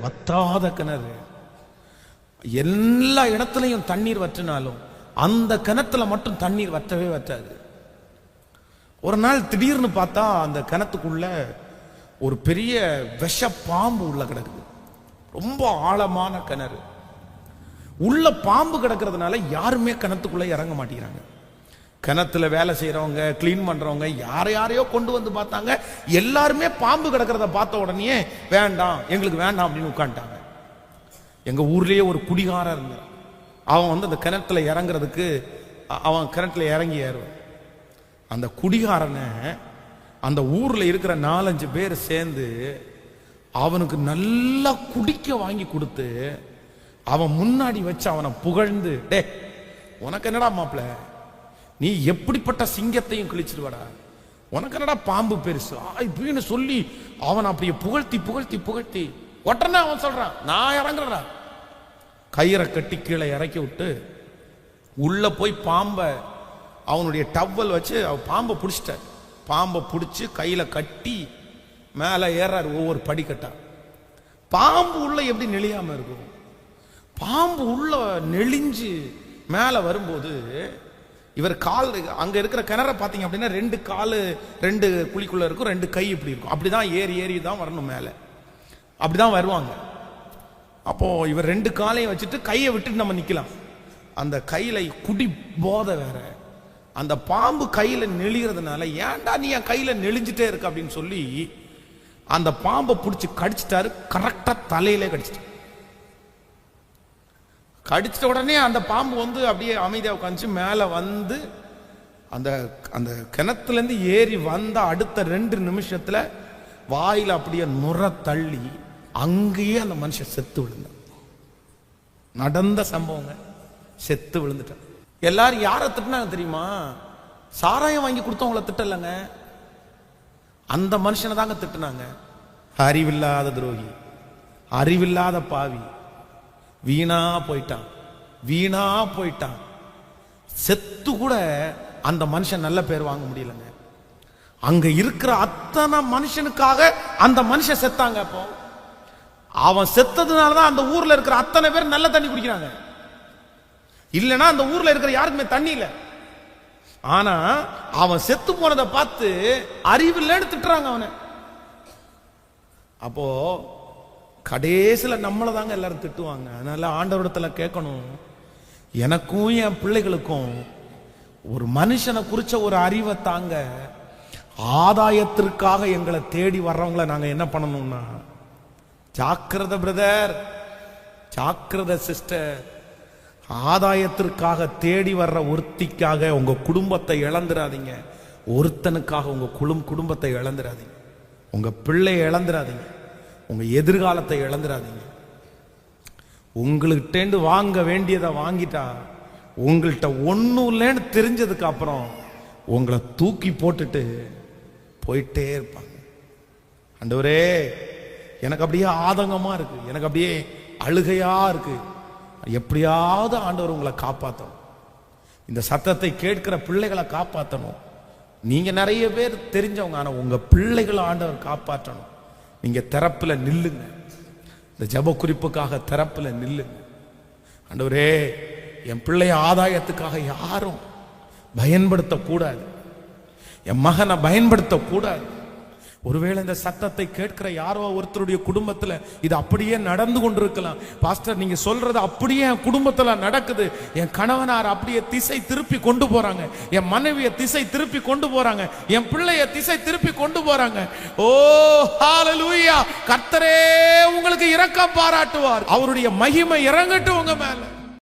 வத்தாத கிணறு. எல்லா இடத்துலையும் தண்ணீர் வற்றினாலும் அந்த கிணத்துல மட்டும் தண்ணீர் வற்றவே வற்றாது. ஒரு நாள் திடீர்னு பார்த்தா அந்த கிணத்துக்குள்ள ஒரு பெரிய விஷ பாம்பு உள்ள கிடக்குது. ரொம்ப ஆழமான கிணறு. உள்ள பாம்பு கிடக்கிறதுனால யாருமே கிணத்துக்குள்ள இறங்க மாட்டேங்கிறாங்க. கிணத்துல வேலை செய்யறவங்க, கிளீன் பண்றவங்க யாரையோ கொண்டு வந்து பார்த்தாங்க. எல்லாருமே பாம்பு கிடக்கிறத பார்த்த உடனே வேண்டாம், எங்களுக்கு வேண்டாம் அப்படின்னு உட்காந்துட்டாங்க. எங்க ஊர்லயே ஒரு குடிகாரன் இருந்தான். அவன் வந்து அந்த கிணத்துல இறங்குறதுக்கு அவன் கிணத்துல இறங்கி ஏறுவான். அந்த குடிகாரனை அந்த ஊர்ல இருக்கிற 4-5 பேர் சேர்ந்து அவனுக்கு நல்லா குடிக்க வாங்கி கொடுத்து அவன் முன்னாடி வச்சு அவனை புகழ்ந்து, டே உனக்கு என்னடா மாப்பிள்ள, நீ எப்படிப்பட்ட சிங்கத்தையும் கிழிச்சிருவாடா, உனக்கு என்னடா பாம்பு பெருசு இப்படின்னு சொல்லி அவன் அப்படியே புகழ்த்தி புகழ்த்தி புகழ்த்தி உடனே அவன் சொல்றான், நான் இறங்குறா. கயிறை கட்டி கீழே இறக்கி விட்டு உள்ள போய் பாம்பை அவனுடைய டவல் வச்சு பாம்பை பிடிச்சிட்ட. பாம்பை பிடிச்சி கையில கட்டி மேல ஏறாரு ஒவ்வொரு படிக்கட்டா. பாம்பு உள்ள எப்படி நெளியாம இருக்கும்? பாம்பு உள்ள நெளிஞ்சு மேல வரும்போது இவர் கால் அங்க இருக்கிற கிணற பாத்தீங்க அப்படின்னா 2 காலு 2 குழிக்குள்ள இருக்கும், 2 கை இப்படி இருக்கும். அப்படிதான் ஏறி ஏறி தான் வரணும் மேல, அப்படிதான் வருவாங்க. அப்போ இவர் 2 காலையும் வச்சுட்டு கையை விட்டுட்டு நம்ம நிக்கலாம். அந்த கையில குடி போதை வேற. அந்த பாம்பு கையில நெளிகிறதுனால ஏன்டா நீ என் கையில நெளிஞ்சிட்டே இருக்க அப்படின்னு சொல்லி அந்த பாம்பை பிடிச்சி கடிச்சிட்டாரு. கரெக்டா தலையிலே கடிச்சிட்டு. கடிச்சிட்ட உடனே அந்த பாம்பு வந்து அப்படியே அமைதியா உட்காந்துச்சு. மேல வந்து அந்த அந்த கிணத்துல இருந்து ஏறி வந்த அடுத்த 2 நிமிஷத்துல வாயில அப்படியே நுர தள்ளி அங்கேயே அந்த மனுஷன் செத்து விழுந்தான். நடந்த சம்பவங்க. செத்து விழுந்துட்டான். எல்லாரும் யாரை திட்டினாங்க தெரியுமா? சாராயம் வாங்கி கொடுத்தவங்கள திட்டலங்க, அந்த மனுஷனை தாங்க திட்டுனாங்க. அறிவில்லாத துரோகி, அறிவில்லாத பாவி, வீணா போயிட்டான், வீணா போயிட்டான். செத்து கூட அந்த மனுஷன் நல்ல பேர் வாங்க முடியலங்க. அங்க இருக்கிற அத்தனை மனுஷனுக்காக அந்த மனுஷன் செத்தாங்க. அப்போ அவன் செத்ததுனாலதான் அந்த ஊர்ல இருக்கிற அத்தனை பேர் நல்ல தண்ணி குடிக்கிறாங்க. இல்லைன்னா அந்த ஊர்ல இருக்கிற யாருக்குமே தண்ணி இல்லை. ஆனா அவன் செத்து போனதை பார்த்து அறிவில்லைன்னு திட்டுறாங்க அவனை. அப்போ கடைசியில நம்மளை தாங்க எல்லாரும் திட்டுவாங்க. அதனால ஆண்டவரிடத்துல கேட்கணும், எனக்கும் என் பிள்ளைகளுக்கும் ஒரு மனுஷனை குறிச்ச ஒரு அறிவை தாங்க. ஆதாயத்திற்காக எங்களை தேடி வர்றவங்களை நாங்க என்ன பண்ணணும்னா, ஜாக்கிரதை பிரதர், ஜாக்கிரதை சிஸ்டர். ஆதாயத்திற்காக தேடி வர்ற ஒருத்திக்காக உங்க குடும்பத்தை இழந்துடாதீங்க. ஒருத்தனுக்காக உங்க குடும்பத்தை இழந்துடாதீங்க. உங்க பிள்ளையை இழந்துடாதீங்க. உங்க எதிர்காலத்தை இழந்துடாதீங்க. உங்கள்கிட்ட வாங்க வேண்டியதை வாங்கிட்டா உங்கள்கிட்ட ஒன்னும் இல்லைன்னு தெரிஞ்சதுக்கு அப்புறம் உங்களை தூக்கி போட்டுட்டு போயிட்டே இருப்பாங்க. ஆண்டவரே, எனக்கு அப்படியே ஆதங்கமா இருக்கு, எனக்கு அப்படியே அழுகையா இருக்கு. எப்படியாவது ஆண்டவர் உங்களை காப்பாற்றணும். இந்த சத்தத்தை கேட்கிற பிள்ளைகளை காப்பாற்றணும். நீங்க நிறைய பேர் தெரிஞ்சவங்க, ஆனா உங்க பிள்ளைகளை ஆண்டவர் காப்பாற்றணும். நீங்க திறப்புல நில்லுங்க. இந்த ஜெப குறிப்புக்காக திறப்புல நில்லுங்க. ஆண்டவரே, என் பிள்ளைய ஆதாயத்துக்காக யாரும் பயன்படுத்த கூடாது. என் மகனை பயன்படுத்த கூடாது. ஒருவேளை இந்த சத்தத்தை கேட்கிற யாரோ ஒருத்தருடைய குடும்பத்துல இது அப்படியே நடந்து கொண்டிருக்கலாம். பாஸ்டர், நீங்க சொல்றது அப்படியே என் குடும்பத்துல நடக்குது. என் கணவனார் அப்படியே திசை திருப்பி கொண்டு போறாங்க, என் மனைவியை திசை திருப்பி கொண்டு போறாங்க, என் பிள்ளைய திசை திருப்பி கொண்டு போறாங்க. ஓ ஹalleluya! கர்த்தரே உங்களுக்கு இரக்கம் பாராட்டுவார். அவருடைய மகிமை இறங்கட்டும் உங்க மேல.